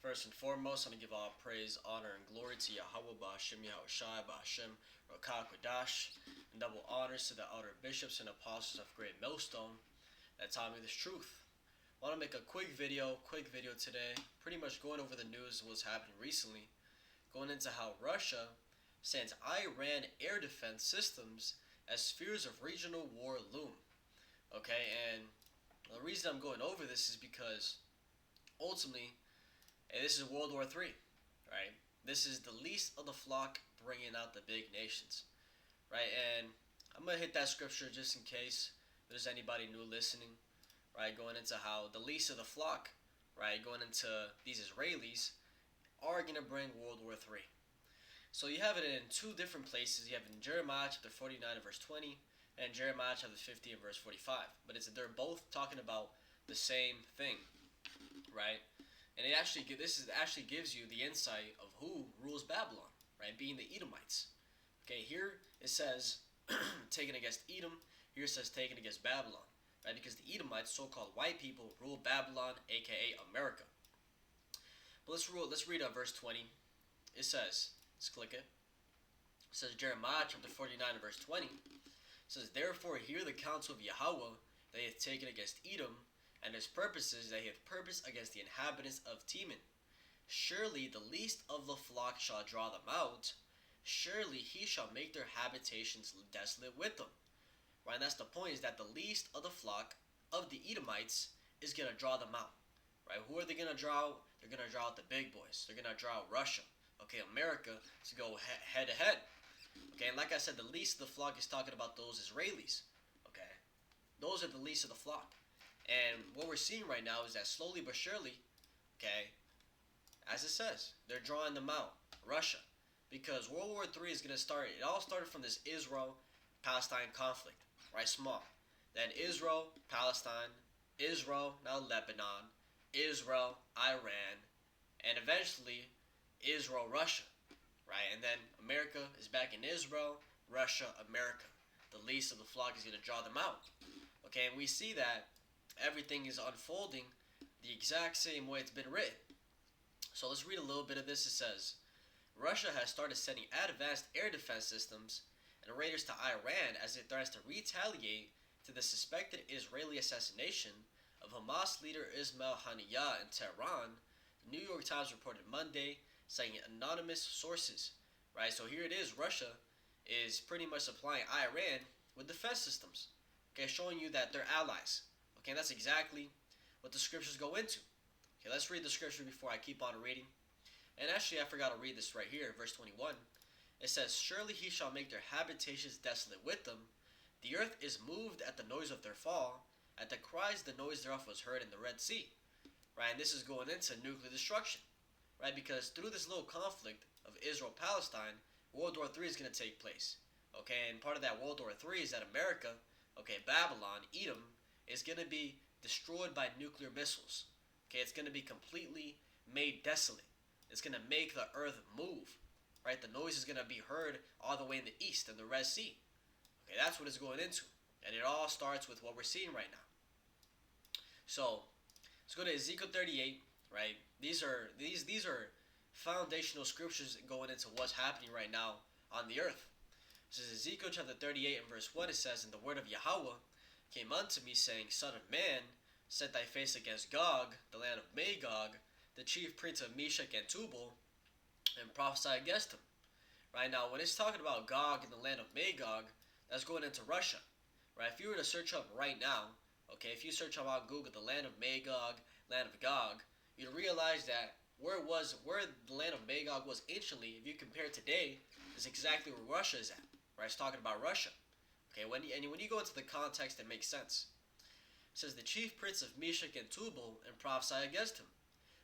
First and foremost, I'm going to give all praise, honor, and glory to Yahweh Ba'Hashem Yahushai Ba'Hashem Rakah Kodash, and double honors to the elder bishops and apostles of Great Millstone that taught me this truth. I want to make a quick video today, pretty much going over the news of what's happening recently, going into how Russia sends Iran air defense systems as fears of regional war loom. Okay, and the reason I'm going over this is because ultimately, this is World War III, right? This is the least of the flock bringing out the big nations, right? And I'm going to hit that scripture just in case there's anybody new listening, right? Going into how the least of the flock, right? Going into these Israelis are going to bring World War III. So you have it in two different places. You have it in Jeremiah chapter 49 and verse 20 and Jeremiah chapter 50 and verse 45. But they're both talking about the same thing, right? And this actually gives you the insight of who rules Babylon, right? Being the Edomites. Okay, here it says taken against Edom. Here it says taken against Babylon, right? Because the Edomites, so-called white people, rule Babylon, aka America. But let's read verse 20. It says, let's click it. It says Jeremiah chapter 49 verse 20. It says, therefore hear the counsel of Yahweh that he hath taken against Edom, and his purposes that he hath purposed against the inhabitants of Teman. Surely the least of the flock shall draw them out. Surely he shall make their habitations desolate with them. Right, and that's the point, is that the least of the flock of the Edomites is going to draw them out. Right, who are they going to draw out? They're going to draw out the big boys. They're going to draw out Russia. Okay, America to go head to head. Okay, and like I said, the least of the flock is talking about those Israelis. Okay, those are the least of the flock. And what we're seeing right now is that slowly but surely, okay, as it says, they're drawing them out, Russia. Because World War III is going to start, it all started from this Israel-Palestine conflict, right, small. Then Israel, Palestine, Israel, now Lebanon, Israel, Iran, and eventually Israel, Russia, right? And then America is back in Israel, Russia, America. The least of the flock is going to draw them out. Okay, and we see that everything is unfolding the exact same way it's been written. So let's read a little bit of this. It says, Russia has started sending advanced air defense systems and raiders to Iran as it threatens to retaliate to the suspected Israeli assassination of Hamas leader Ismail Haniyeh in Tehran. The New York Times reported Monday, citing anonymous sources. Right, so here it is. Russia is pretty much supplying Iran with defense systems. Okay, showing you that they're allies. Okay, and that's exactly what the scriptures go into. Okay, let's read the scripture before I keep on reading. And actually, I forgot to read this right here, verse 21. It says, surely he shall make their habitations desolate with them. The earth is moved at the noise of their fall. At the cries, the noise thereof was heard in the Red Sea. Right, and this is going into nuclear destruction. Right, because through this little conflict of Israel-Palestine, World War III is going to take place. Okay, and part of that World War III is that America, okay, Babylon, Edom, is going to be destroyed by nuclear missiles. Okay, it's going to be completely made desolate. It's going to make the earth move. Right, the noise is going to be heard all the way in the east in the Red Sea. Okay, that's what it's going into. And it all starts with what we're seeing right now. So, let's go to Ezekiel 38, right? These are foundational scriptures going into what's happening right now on the earth. This is Ezekiel chapter 38 and verse 1. It says, and the word of Yahweh came unto me, saying, Son of man, set thy face against Gog, the land of Magog, the chief prince of Meshech and Tubal, and prophesy against him. Right, now, when it's talking about Gog in the land of Magog, that's going into Russia. Right, if you were to search up right now, okay, if you search up on Google the land of Magog, land of Gog, you'll realize that where the land of Magog was anciently, if you compare today, is exactly where Russia is at. Right, it's talking about Russia. Okay, when you go into the context, it makes sense. It says, the chief prince of Meshech and Tubal, and prophesy against him.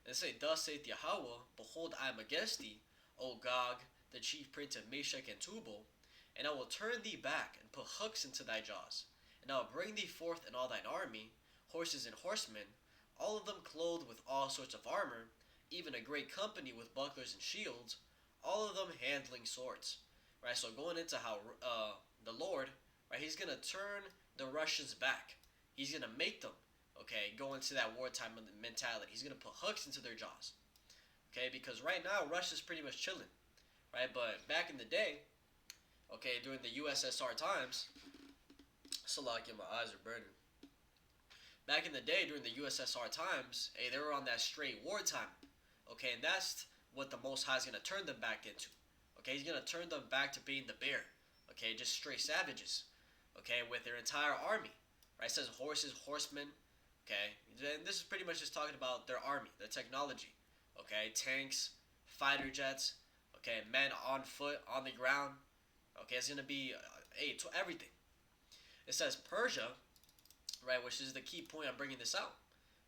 And say, thus saith Yahweh, behold, I am against thee, O Gog, the chief prince of Meshech and Tubal, and I will turn thee back, and put hooks into thy jaws, and I will bring thee forth in all thine army, horses and horsemen, all of them clothed with all sorts of armor, even a great company with bucklers and shields, all of them handling swords. Right, so going into how the Lord, right, he's going to turn the Russians back. He's going to make them, okay, go into that wartime mentality. He's going to put hooks into their jaws. Okay, because right now Russia's pretty much chilling, right? But back in the day, okay, during the USSR times, Salakia, my eyes are burning. Back in the day, during the USSR times, hey, they were on that straight wartime. Okay, and that's what the Most High is gonna turn them back into. Okay, he's gonna turn them back to being the bear. Okay, just straight savages. Okay, with their entire army. Right, it says horses, horsemen. Okay, and this is pretty much just talking about their army, their technology. Okay, tanks, fighter jets. Okay, men on foot, on the ground. Okay, it's gonna be to everything. It says Persia, right, which is the key point I'm bringing this out,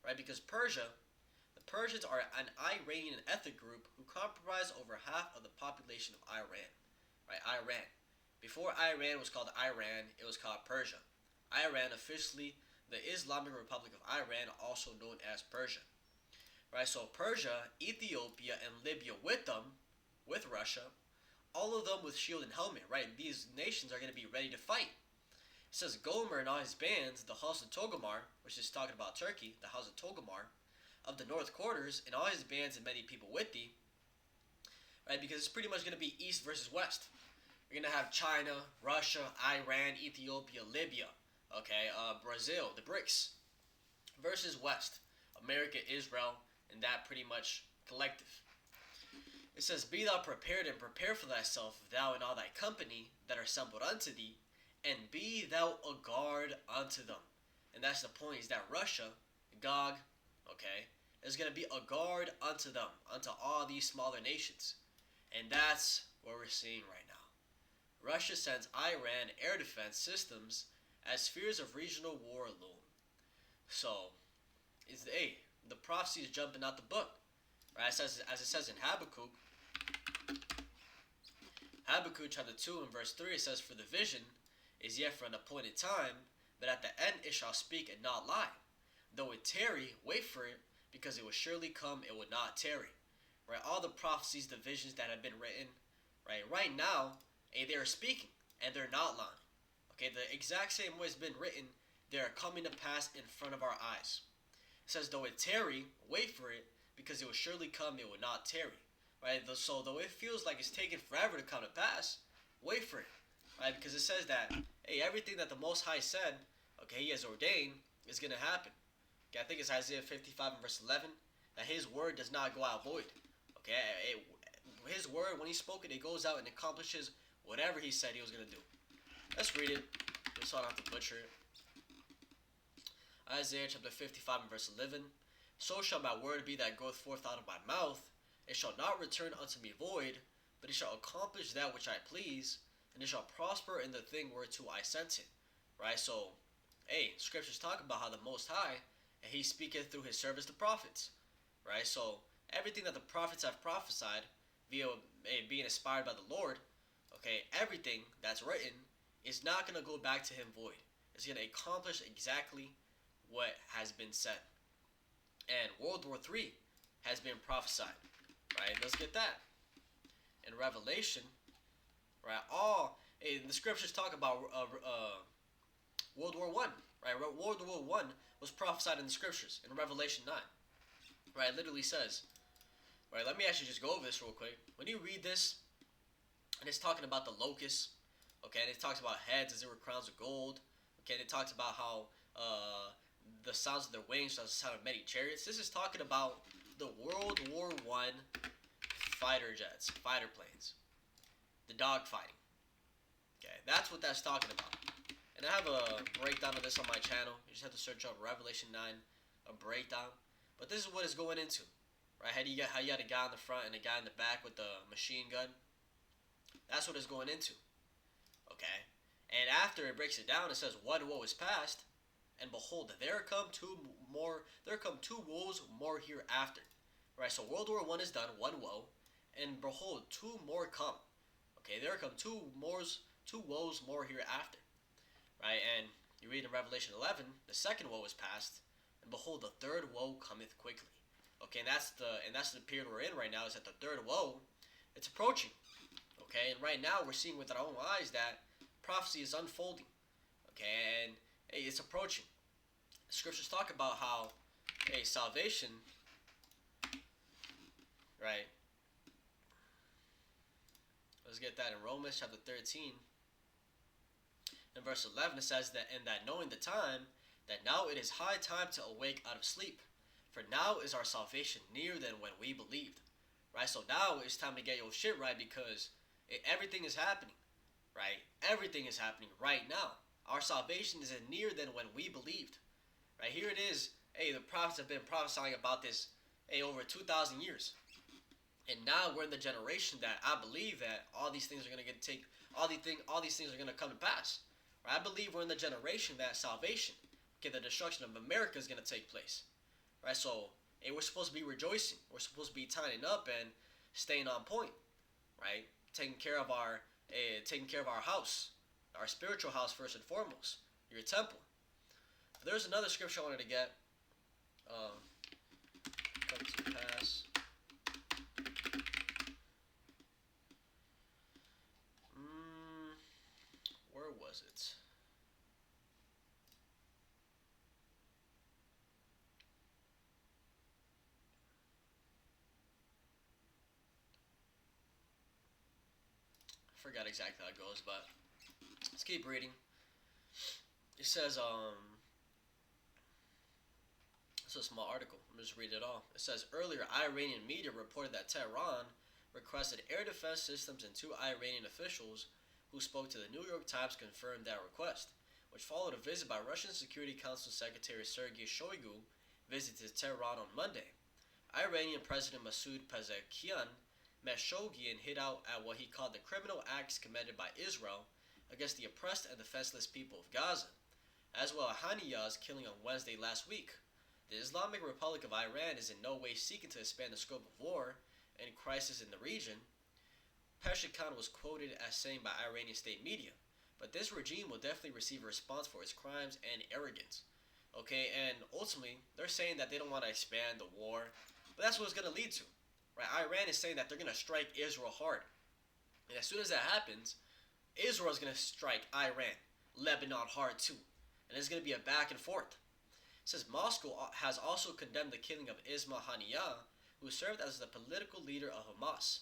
right? Because the Persians are an Iranian ethnic group who comprise over half of the population of Iran, right? Iran. Before Iran was called Iran, it was called Persia. Iran, officially the Islamic Republic of Iran, also known as Persia, right? So Persia, Ethiopia, and Libya with them, with Russia, all of them with shield and helmet, right? These nations are going to be ready to fight. It says Gomer and all his bands, the House of Togomar, which is talking about Turkey, the House of Togomar, of the North Quarters, and all his bands and many people with thee, right? Because it's pretty much going to be East versus West. You're going to have China, Russia, Iran, Ethiopia, Libya, okay, Brazil, the BRICS, versus West, America, Israel, and that pretty much collective. It says, Be thou prepared and prepare for thyself, thou and all thy company that are assembled unto thee, and be thou a guard unto them. And that's the point, is that Russia, Gog, okay, is going to be a guard unto them, unto all these smaller nations. And that's what we're seeing right now. Russia sends Iran air defense systems as fears of regional war loom. So, the prophecy is jumping out the book. Right? As it says in Habakkuk chapter 2 and verse 3, it says, For the vision is yet for an appointed time, but at the end it shall speak and not lie. Though it tarry, wait for it, because it will surely come, it will not tarry. Right? All the prophecies, the visions that have been written, right now, they are speaking, and they're not lying. Okay, the exact same way it's been written, they are coming to pass in front of our eyes. It says, though it tarry, wait for it, because it will surely come, it will not tarry. Right? So though it feels like it's taking forever to come to pass, wait for it. Right? Because it says that, everything that the Most High said, okay, he has ordained, is going to happen. Okay, I think it's Isaiah 55 and verse 11, that his word does not go out void. Okay, his word, when he spoke it, it goes out and accomplishes whatever he said he was going to do. Let's read it, so I don't have to butcher it. Isaiah chapter 55 and verse 11. So shall my word be that goeth forth out of my mouth. It shall not return unto me void, but it shall accomplish that which I please, and it shall prosper in the thing whereto I sent it. Right? So, scriptures talk about how the Most High, and he speaketh through his servants the prophets. Right? So, everything that the prophets have prophesied, via being inspired by the Lord, okay, everything that's written is not going to go back to him void. It's going to accomplish exactly what has been said. And World War III has been prophesied. Right? Let's get that. In Revelation, right? The scriptures talk about World War I. Right? World War I was prophesied in the scriptures in Revelation 9. Right? It literally says, right? Let me actually just go over this real quick. When you read this, and it's talking about the locusts, okay, and it talks about heads as they were crowns of gold, okay, and it talks about how the sounds of their wings are the sound of many chariots. This is talking about the World War I fighter jets, fighter planes, the dog fighting. Okay, that's what that's talking about. And I have a breakdown of this on my channel. You just have to search up Revelation 9, a breakdown. But this is what it's going into, right? How you had a guy in the front and a guy in the back with the machine gun. That's what it's going into. Okay? And after it breaks it down, it says, one woe is past, and behold, there come two woes more hereafter. Right? So World War I is done, one woe, and behold, two more come. Okay, there come two woes more hereafter. Right? And you read in Revelation 11, the second woe is past, and behold, the third woe cometh quickly. Okay, and that's the period we're in right now, is that the third woe, it's approaching. Okay, and right now we're seeing with our own eyes that prophecy is unfolding. Okay, and it's approaching. The scriptures talk about how salvation, right? Let's get that in Romans chapter 13. In verse 11 it says that, in that knowing the time, that now it is high time to awake out of sleep. For now is our salvation nearer than when we believed. Right? So now it's time to get your shit right, because everything is happening. Right? Everything is happening right now. Our salvation is nearer than when we believed. Right? Here it is. Hey, the prophets have been prophesying about this, over 2,000 years. And now we're in the generation that I believe that all these things are going to all these things are going to come to pass. Right? I believe we're in the generation that salvation, the destruction of America is going to take place. Right? So, we're supposed to be rejoicing. We're supposed to be tying up and staying on point. Right? Taking care of our house, our spiritual house first and foremost, your temple. But there's another scripture I wanted to get. Come to pass. Where was it? I forgot exactly how it goes, but let's keep reading. It says, it's a small article. I'm just read it all. It says, earlier Iranian media reported that Tehran requested air defense systems, and two Iranian officials who spoke to the New York Times confirmed that request, which followed a visit by Russian Security Council Secretary Sergei Shoigu visited Tehran on Monday. Iranian President Masoud Pezeshkian met Shoigu and hit out at what he called the criminal acts committed by Israel against the oppressed and defenseless people of Gaza, as well as Haniyeh's killing on Wednesday last week. The Islamic Republic of Iran is in no way seeking to expand the scope of war and crisis in the region, Pezeshkian was quoted as saying by Iranian state media. But this regime will definitely receive a response for its crimes and arrogance. Okay, and ultimately, they're saying that they don't want to expand the war, but that's what it's going to lead to. Right? Iran is saying that they're going to strike Israel hard. And as soon as that happens, Israel is going to strike Iran, Lebanon hard too. And it's going to be a back and forth. It says Moscow has also condemned the killing of Ismail Haniyeh, who served as the political leader of Hamas.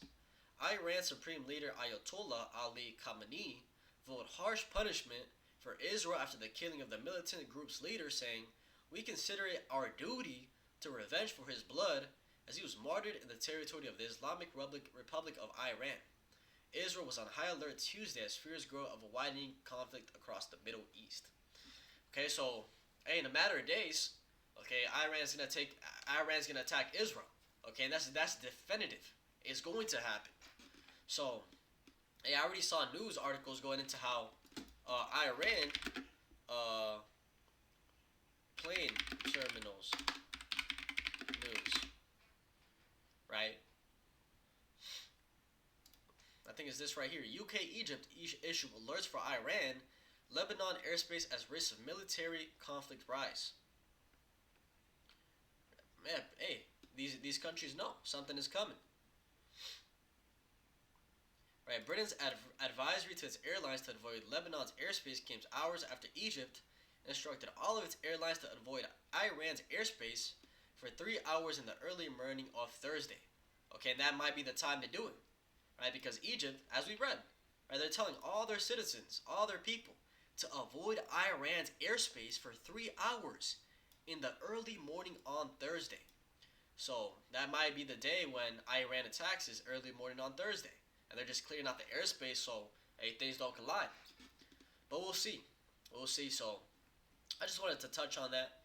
Iran's Supreme Leader Ayatollah Ali Khamenei vowed harsh punishment for Israel after the killing of the militant group's leader, saying, "We consider it our duty to revenge for his blood, as he was martyred in the territory of the Islamic Republic of Iran." Israel was on high alert Tuesday as fears grow of a widening conflict across the Middle East. Okay, so in a matter of days, Iran's gonna attack Israel. Okay, and that's definitive. It's going to happen. So, I already saw news articles going into how Iran plane terminals news, right? I think it's this right here. UK, Egypt issue alerts for Iran, Lebanon airspace as risks of military conflict rise. Man, hey, these countries know something is coming. Right, Britain's advisory to its airlines to avoid Lebanon's airspace came hours after Egypt instructed all of its airlines to avoid Iran's airspace for 3 hours in the early morning of Thursday. Okay, and that might be the time to do it, right? Because Egypt, as we read, right, they're telling all their citizens, all their people, to avoid Iran's airspace for 3 hours in the early morning on Thursday. So that might be the day when Iran attacks is early morning on Thursday. And they're just clearing out the airspace so things don't collide. But we'll see. We'll see. So I just wanted to touch on that.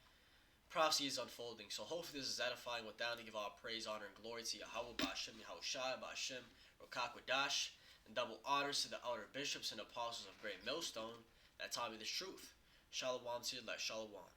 Prophecy is unfolding. So hopefully this is edifying. With that, to give all praise, honor, and glory to Yahweh, Ba'ashem, Yahushua, Ba'ashem, Rokakwadash, and double honors to the elder bishops and apostles of Great Millstone that taught me this truth. Shalom to you, like Shalom.